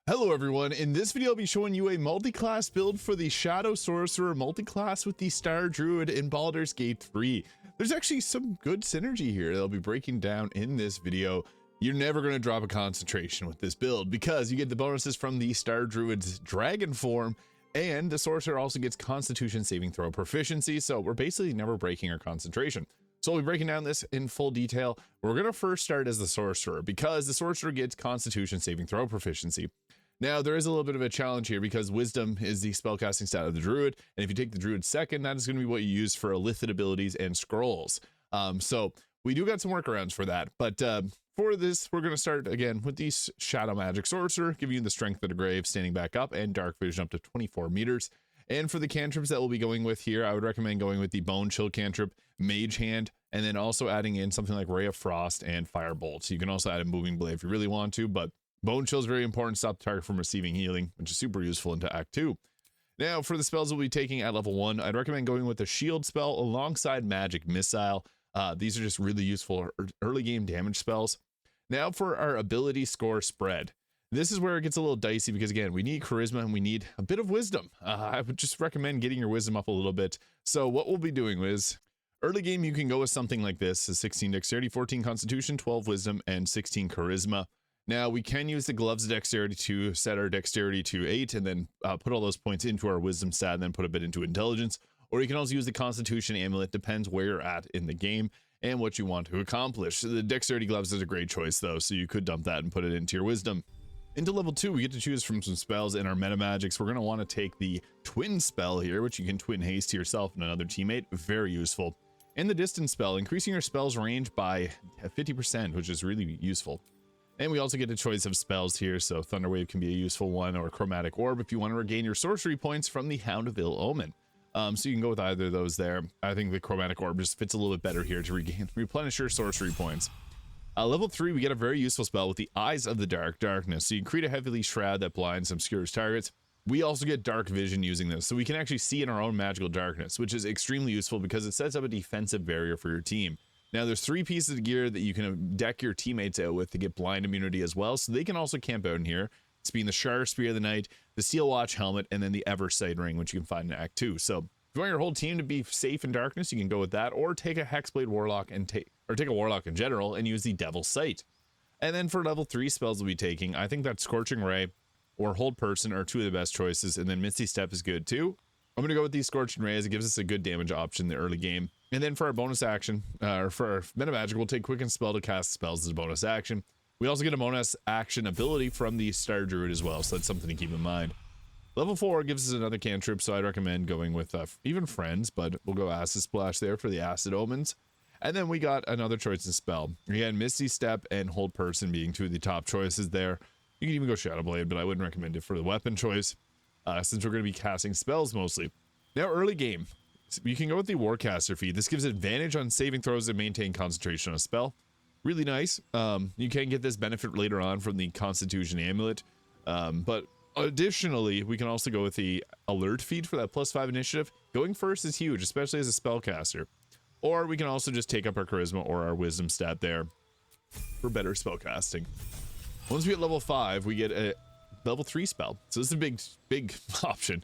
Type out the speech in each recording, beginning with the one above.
Hello everyone, in this video I'll be showing you a multi-class build for the Shadow Sorcerer multi-class with the Star Druid in Baldur's Gate 3. There's actually some good synergy here that I'll be breaking down in this video. You're never going to drop a concentration with this build because you get the bonuses from the Star Druid's dragon form, and the Sorcerer also gets Constitution saving throw proficiency, so we're basically never breaking our concentration. So we'll be breaking down this in full detail. We're going to first start as the Sorcerer because the Sorcerer gets Constitution saving throw proficiency. Now, there is a little bit of a challenge here because Wisdom is the spellcasting stat of the Druid, and if you take the Druid second, that is going to be what you use for Illithid abilities and scrolls. So we do got some workarounds for that, but for this, we're going to start again with the Shadow Magic Sorcerer, giving you the Strength of the Grave, standing back up, and Dark Vision up to 24 meters. And for the cantrips that we'll be going with here, I would recommend going with the Bone Chill cantrip, Mage Hand, and then also adding in something like Ray of Frost and Firebolt. So you can also add a Moving Blade if you really want to, but Bone Chill is very important to stop the target from receiving healing, which is super useful into Act 2. Now, for the spells we'll be taking at level 1, I'd recommend going with the Shield spell alongside Magic Missile. These are just really useful early game damage spells. Now for our ability score spread. This is where it gets a little dicey because, again, we need charisma and we need a bit of wisdom. I would just recommend getting your wisdom up a little bit. So what we'll be doing is, early game, you can go with something like this: 16 dexterity, 14 constitution, 12 wisdom, and 16 charisma. Now, we can use the gloves of dexterity to set our dexterity to 8 and then put all those points into our wisdom stat and then put a bit into intelligence. Or you can also use the constitution amulet, depends where you're at in the game and what you want to accomplish. The dexterity gloves is a great choice though, so you could dump that and put it into your wisdom. Into level 2, we get to choose from some spells in our meta magics. We're going to want to take the twin spell here, which you can twin haste to yourself and another teammate. Very useful. And the distance spell, increasing your spell's range by 50%, which is really useful. And we also get a choice of spells here, so Thunderwave can be a useful one, or Chromatic Orb if you want to regain your sorcery points from the Hound of Ill Omen. So you can go with either of those there. I think the Chromatic Orb just fits a little bit better here to replenish your sorcery points. Level 3, we get a very useful spell with the Eyes of the Darkness. So you can create a heavily shroud that blinds and obscures targets. We also get Dark Vision using this, so we can actually see in our own magical darkness, which is extremely useful because it sets up a defensive barrier for your team. Now, there's 3 pieces of gear that you can deck your teammates out with to get blind immunity as well, so they can also camp out in here. It's being the Shar Spear of the Night, the Steel Watch Helmet, and then the Eversight Ring, which you can find in Act 2. So if you want your whole team to be safe in darkness, you can go with that, or take a Hexblade Warlock and take a Warlock in general and use the Devil's Sight. And then for level 3 spells we'll be taking, I think that Scorching Ray or Hold Person are 2 of the best choices, and then Misty Step is good too. I'm going to go with the Scorching Ray as it gives us a good damage option in the early game. And then for our bonus action, or for our meta magic, we'll take Quicken Spell to cast spells as a bonus action. We also get a bonus action ability from the Star Druid as well, so that's something to keep in mind. Level 4 gives us another cantrip, so I'd recommend going with even Friends, but we'll go Acid Splash there for the Acid Omens. And then we got another choice in spell. Again, Misty Step and Hold Person being 2 of the top choices there. You can even go Shadow Blade, but I wouldn't recommend it for the weapon choice, since we're going to be casting spells mostly. Now, early game, you can go with the Warcaster feat. This gives advantage on saving throws and maintain concentration on a spell. Really nice. You can get this benefit later on from the Constitution Amulet. But additionally, we can also go with the Alert feat for that +5 initiative. Going first is huge, especially as a spellcaster. Or we can also just take up our Charisma or our Wisdom stat there for better spellcasting. Once we get level 5, we get a level 3 spell. So this is a big option.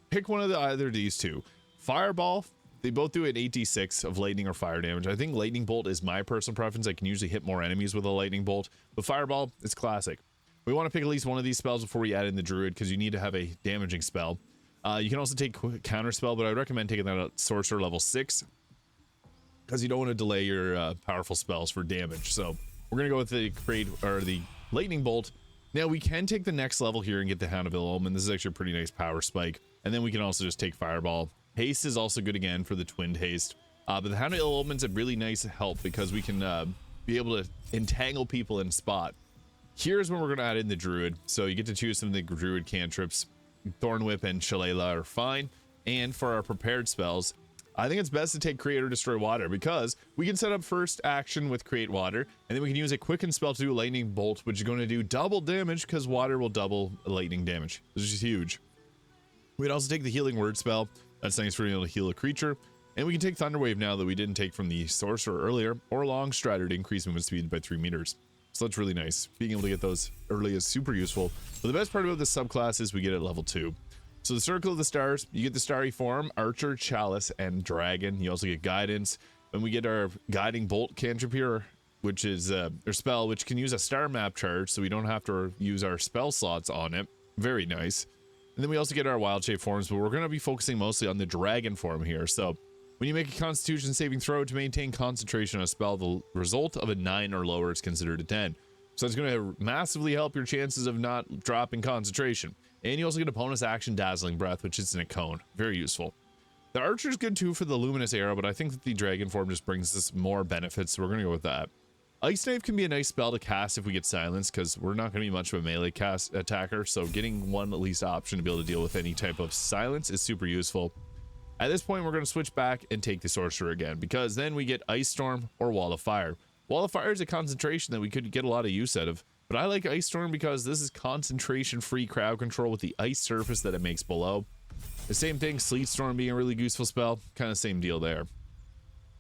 Pick one of either of these 2. Fireball, they both do an 8d6 of lightning or fire damage. I think Lightning Bolt is my personal preference. I can usually hit more enemies with a Lightning Bolt, but Fireball is classic. We want to pick at least one of these spells before we add in the Druid because you need to have a damaging spell. You can also take Counter Spell, but I recommend taking that at Sorcerer level 6 because you don't want to delay your powerful spells for damage. So we're going to go with the Lightning Bolt. Now we can take the next level here and get the Hound of Ill Omen. This is actually a pretty nice power spike. And then we can also just take Fireball. Haste is also good again for the twinned haste. But the Hound of Ill Omen's a really nice help because we can be able to entangle people in spot. Here's when we're going to add in the Druid. So you get to choose some of the Druid cantrips. Thorn Whip and Shillelagh are fine. And for our prepared spells, I think it's best to take Create or Destroy Water because we can set up first action with Create Water, and then we can use a Quicken Spell to do Lightning Bolt, which is going to do double damage because water will double lightning damage. This is just huge. We can also take the Healing Word spell. That's nice for being able to heal a creature. And we can take Thunderwave now that we didn't take from the Sorcerer earlier, or Long Strider to increase movement speed by 3 meters. So that's really nice. Being able to get those early is super useful. But the best part about this subclass is we get it at level 2. So the Circle of the Stars, you get the Starry Form, Archer, Chalice, and Dragon. You also get Guidance. And we get our Guiding Bolt cantrip here, which is our spell, which can use a star map charge, so we don't have to use our spell slots on it. Very nice. And then we also get our Wild Shape forms, but we're going to be focusing mostly on the Dragon form here. So when you make a Constitution saving throw to maintain concentration on a spell, the result of a 9 or lower is considered a 10. So it's going to massively help your chances of not dropping concentration. And you also get a bonus action Dazzling Breath, which is in a cone. Very useful. The Archer is good too for the Luminous Arrow, but I think that the Dragon form just brings us more benefits, so we're going to go with that. Ice Knife can be a nice spell to cast if we get Silence, because we're not going to be much of a melee cast attacker, so getting one at least option to be able to deal with any type of silence is super useful. At this point, we're going to switch back and take the Sorcerer again, because then we get Ice Storm or Wall of Fire. Wall of Fire is a concentration that we could get a lot of use out of, but I like Ice Storm because this is concentration-free crowd control with the ice surface that it makes below. The same thing, Sleet Storm being a really useful spell, kind of same deal there.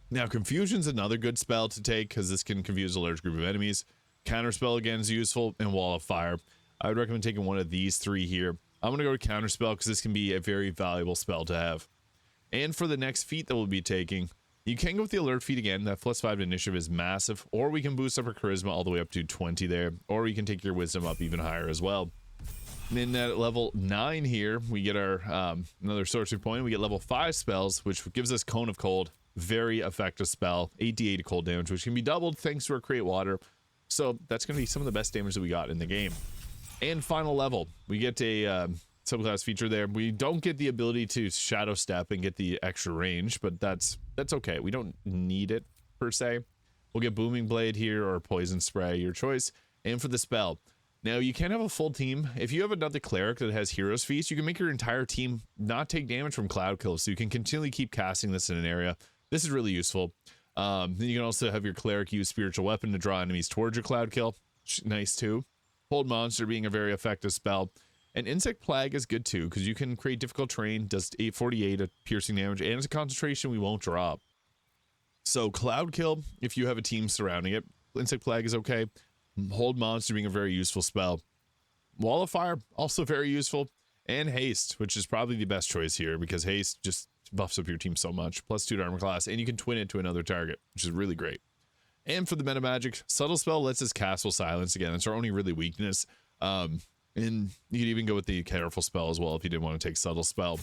Now, Confusion's another good spell to take because this can confuse a large group of enemies. Counterspell again is useful, and Wall of Fire. I would recommend taking one of these 3 here. I'm going to go to Counterspell because this can be a very valuable spell to have. And for the next feat that we'll be taking, you can go with the Alert feat again. That +5 to initiative is massive, or we can boost up our Charisma all the way up to 20 there, or you can take your Wisdom up even higher as well. And then at level 9 here, we get our another sorcery point. We get level 5 spells, which gives us Cone of Cold. Very effective spell, 8d8 cold damage, which can be doubled thanks to our Create Water. So that's going to be some of the best damage that we got in the game. And final level, we get a subclass feature there. We don't get the ability to Shadow Step and get the extra range, but that's okay. We don't need it per se. We'll get Booming Blade here or Poison Spray, your choice. And for the spell, now you can have a full team. If you have another cleric that has Hero's Feast, you can make your entire team not take damage from Cloud Kill, so you can continually keep casting this in an area. This is really useful. Then you can also have your cleric use Spiritual Weapon to draw enemies towards your Cloud Kill. Nice too. Hold Monster being a very effective spell. And Insect Plague is good too, because you can create difficult terrain, does 848 of piercing damage, and it's a concentration we won't drop. So Cloud Kill, if you have a team surrounding it, Insect Plague is okay. Hold Monster being a very useful spell. Wall of Fire, also very useful. And Haste, which is probably the best choice here, because Haste just buffs up your team so much. +2 to armor class, and you can twin it to another target, which is really great. And for the meta magic, Subtle Spell lets us cast with Silence again. It's our only really weakness. And you could even go with the Careful Spell as well if you didn't want to take Subtle Spell.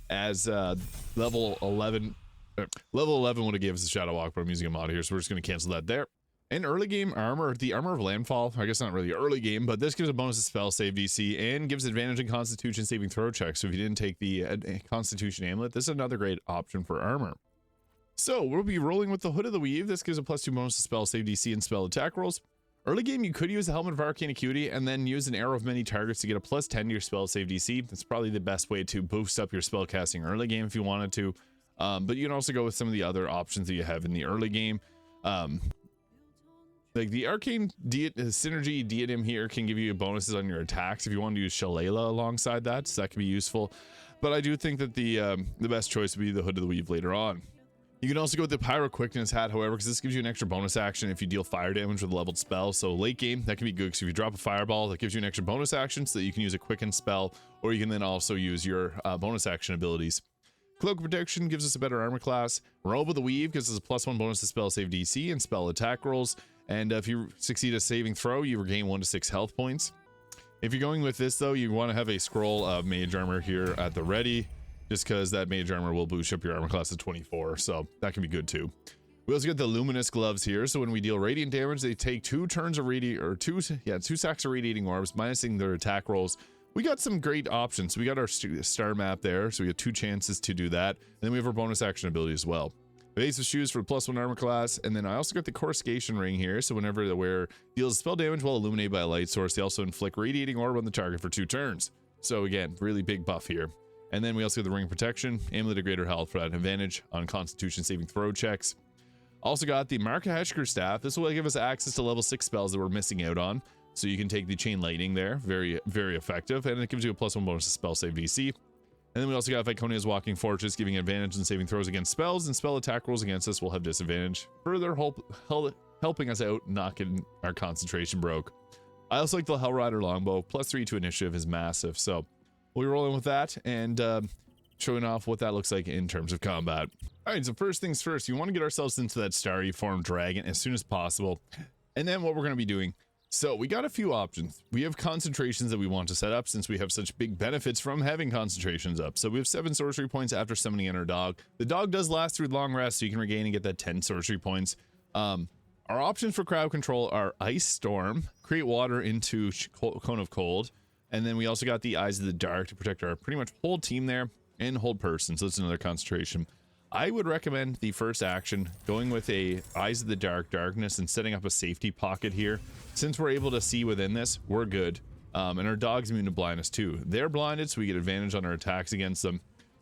As level 11 would have given us a Shadow Walk, but I'm using a mod here, so we're just going to cancel that there. And early game armor, the Armor of Landfall, I guess not really early game, but this gives a bonus to spell save DC and gives advantage in Constitution saving throw checks. So if you didn't take the Constitution Amulet, this is another great option for armor. So we'll be rolling with the Hood of the Weave. This gives a +2 bonus to spell save DC and spell attack rolls. Early game, you could use the Helmet of Arcane Acuity and then use an Arrow of Many Targets to get a +10 to your spell save DC. That's probably the best way to boost up your spell casting early game if you wanted to. But you can also go with some of the other options that you have in the early game. Like the Arcane Synergy Diadem here can give you bonuses on your attacks if you want to use Shillelagh alongside that, so that can be useful. But I do think that the best choice would be the Hood of the Weave later on. You can also go with the Pyro Quickness Hat, however, because this gives you an extra bonus action if you deal fire damage with a leveled spell. So late game, that can be good because if you drop a Fireball, that gives you an extra bonus action so that you can use a Quicken spell, or you can then also use your bonus action abilities. Cloak of Protection gives us a better armor class. Robe of the Weave gives us a +1 bonus to spell save DC and spell attack rolls. And if you succeed a saving throw, you regain 1 to 6 health points. If you're going with this, though, you want to have a Scroll of Mage Armor here at the ready, just because that Mage Armor will boost up your armor class to 24, so that can be good too. We also get the Luminous Gloves here, so when we deal radiant damage, they take 2 turns of two sacks of Radiating Orbs, minusing their attack rolls. We got some great options. We got our star map there, so we have 2 chances to do that. And then we have our bonus action ability as well. The Ace of Shoes for +1 armor class, and then I also got the Coruscation Ring here, so whenever the wearer deals spell damage while illuminated by a light source, they also inflict Radiating Orb on the target for 2 turns. So again, really big buff here. And then we also get the Ring of Protection, Amulet of Greater Health for that advantage on Constitution saving throw checks. Also got the Markoheshkir Staff. This will give us access to level 6 spells that we're missing out on. So you can take the Chain Lightning there, very, very effective, and it gives you a +1 bonus to spell save DC. And then we also got Viconia's Walking Fortress, giving advantage in saving throws against spells, and spell attack rolls against us will have disadvantage. Further helping us out, not getting our concentration broke. I also like the Hell Rider longbow. +3 to initiative is massive, so we'll be rolling with that and showing off what that looks like in terms of combat. All right, so first things first, you want to get ourselves into that starry form dragon as soon as possible. And then what we're going to be doing, so we got a few options. We have concentrations that we want to set up since we have such big benefits from having concentrations up. So we have 7 sorcery points after summoning in our dog. The dog does last through long rest, so you can regain and get that 10 sorcery points. Our options for crowd control are Ice Storm, create water into Cone of Cold, and then we also got the Eyes of the Dark to protect our pretty much whole team there, and hold person, so that's another concentration. I would recommend the first action going with a Eyes of the Darkness and setting up a safety pocket here. Since we're able to see within this, we're good. And our dog's immune to blindness too. They're blinded, so we get advantage on our attacks against them.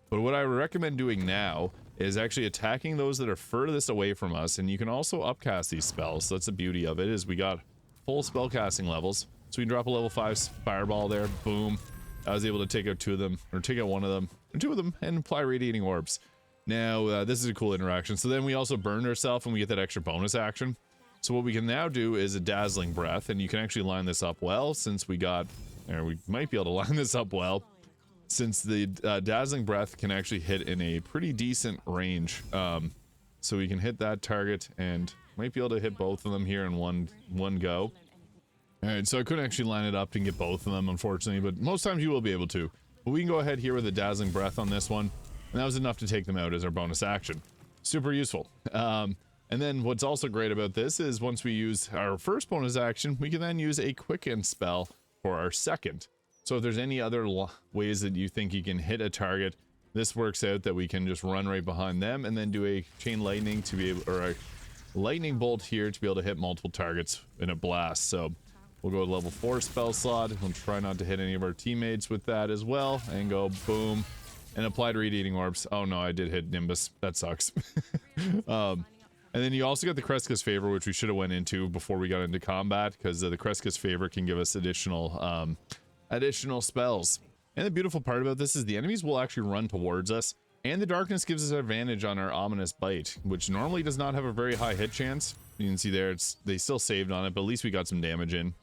But what I would recommend doing now is actually attacking those that are furthest away from us, and you can also upcast these spells. So that's the beauty of it, is we got full spellcasting levels. So we can drop a level 5 fireball there, boom. I was able to take out 2 of them, or take out 1 of them, or 2 of them, and apply radiating orbs. Now, this is a cool interaction. So then we also burned ourselves, and we get that extra bonus action. So what we can now do is a Dazzling Breath, and you can actually line this up well, since we got, or we might be able to line this up well, since the Dazzling Breath can actually hit in a pretty decent range. So we can hit that target, and might be able to hit both of them here in one go. Alright, so I couldn't actually line it up and get both of them, unfortunately, but most times you will be able to. But we can go ahead here with a Dazzling Breath on this one, and that was enough to take them out as our bonus action. Super useful. And then what's also great about this is once we use our first bonus action, we can then use a Quicken spell for our second. So if there's any other ways that you think you can hit a target, this works out that we can just run right behind them and then do a Chain Lightning to be able, or a Lightning Bolt here to be able to hit multiple targets in a blast. So we'll go to level 4 spell slot. We'll try not to hit any of our teammates with that as well, and go boom, and applied Radiating Orbs. Oh no, I did hit Nimbus. That sucks. And then you also got the Kreska's Favor, which we should have went into before we got into combat, because the Kreska's Favor can give us additional spells. And the beautiful part about this is the enemies will actually run towards us, and the darkness gives us advantage on our Ominous Bite, which normally does not have a very high hit chance. You can see there, they still saved on it, but at least we got some damage in.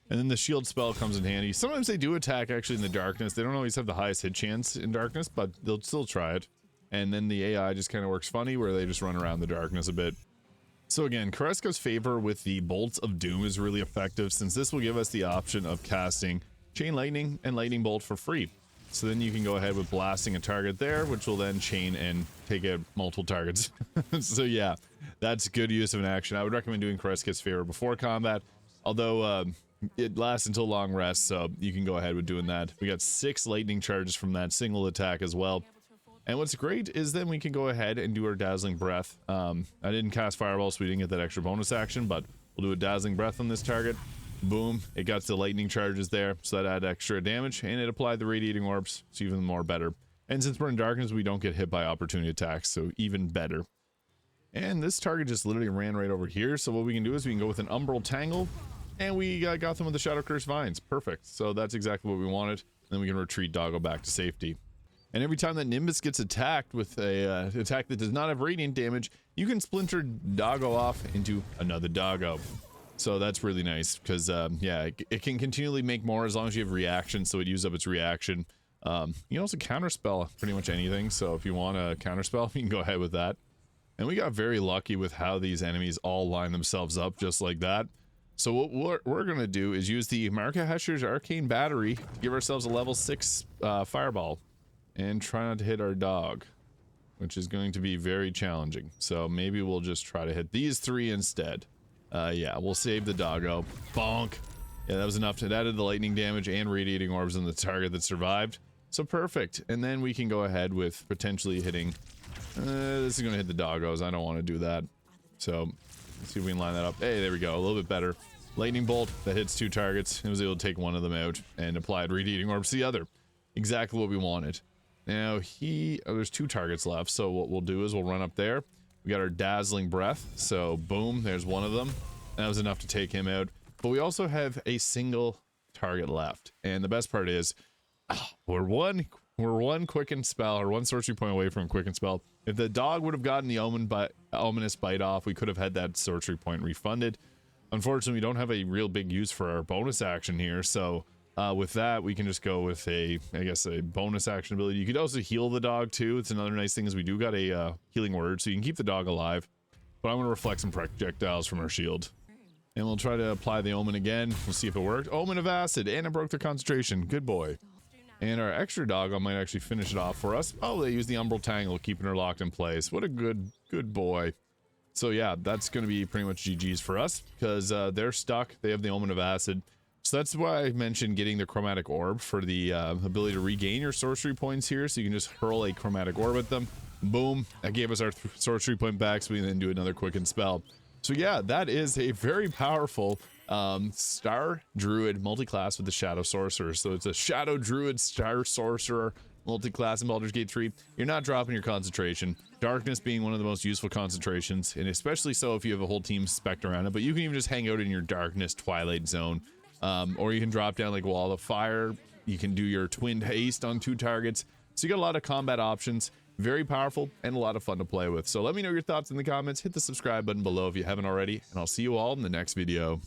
And then the shield spell comes in handy. Sometimes they do attack actually in the darkness. They don't always have the highest hit chance in darkness, but they'll still try it. And then the AI just kind of works funny, where they just run around the darkness a bit. So again, Kreska's Favor with the Bolts of Doom is really effective, since this will give us the option of casting Chain Lightning and Lightning Bolt for free. So then you can go ahead with blasting a target there, which will then chain and take out multiple targets. So yeah, that's good use of an action. I would recommend doing Kreska's Favor before combat, although it lasts until long rest, so you can go ahead with doing that. We got 6 lightning charges from that single attack as well. And what's great is then we can go ahead and do our Dazzling Breath. I didn't cast Fireball, so we didn't get that extra bonus action, but we'll do a Dazzling Breath on this target. Boom, it got the lightning charges there, so that added extra damage, and it applied the Radiating Orbs, so even more better. And since we're in darkness, we don't get hit by opportunity attacks, so even better. And this target just literally ran right over here, so what we can do is we can go with an Umbral Tangle, and we got them with the Shadow Curse Vines. Perfect. So that's exactly what we wanted. Then we can retreat Doggo back to safety. And every time that Nimbus gets attacked with a attack that does not have radiant damage, you can splinter Doggo off into another Doggo. So that's really nice, because yeah, it can continually make more as long as you have reaction, so it uses up its reaction. You can also counterspell pretty much anything, so if you want a counterspell, you can go ahead with that. And we got very lucky with how these enemies all line themselves up just like that. So what we're going to do is use the Markoheshkir's Arcane Battery to give ourselves a level 6 Fireball. And try not to hit our dog, which is going to be very challenging. So maybe we'll just try to hit these 3 instead. Yeah, we'll save the Doggo. Bonk. Yeah, that was enough. It added the lightning damage and Radiating Orbs on the target that survived. So perfect. And then we can go ahead with potentially hitting... this is going to hit the Doggos. I don't want to do that. So let's see if we can line that up. Hey, there we go. A little bit better. Lightning Bolt that hits 2 targets. It was able to take one of them out and applied Radiating Orbs to the other. Exactly what we wanted. Now there's 2 targets left, so what we'll do is we'll run up there. We got our Dazzling Breath, so boom, there's one of them. That was enough to take him out. But we also have a single target left, and the best part is we're one We're one quicken spell or one sorcery point away from quicken spell. If the dog would have gotten the ominous bite off, we could have had that sorcery point refunded. Unfortunately, we don't have a real big use for our bonus action here, so with that, we can just go with I guess a bonus action ability. You could also heal the dog too. It's another nice thing is we do got a healing word, so you can keep the dog alive. But I'm going to reflect some projectiles from our shield. And we'll try to apply the omen again. We'll see if it worked. Omen of acid, and it broke their concentration. Good boy. And our extra dog might actually finish it off for us. Oh, they used the umbral tangle, keeping her locked in place. What a good boy. So yeah, that's going to be pretty much GG's for us, because they're stuck. They have the omen of acid. So that's why I mentioned getting the chromatic orb for the ability to regain your sorcery points here. So you can just hurl a chromatic orb at them. Boom. That gave us our sorcery point back, so we can then do another quicken spell. So yeah, that is a very powerful Star Druid multiclass with the Shadow Sorcerer. So it's a Shadow Druid Star Sorcerer multiclass in Baldur's Gate 3. You're not dropping your concentration. Darkness being one of the most useful concentrations, and especially so if you have a whole team spec around it. But you can even just hang out in your Darkness Twilight Zone. Or you can drop down like Wall of Fire. You can do your Twinned Haste on 2 targets. So you got a lot of combat options. Very powerful and a lot of fun to play with. So let me know your thoughts in the comments. Hit the subscribe button below if you haven't already, and I'll see you all in the next video.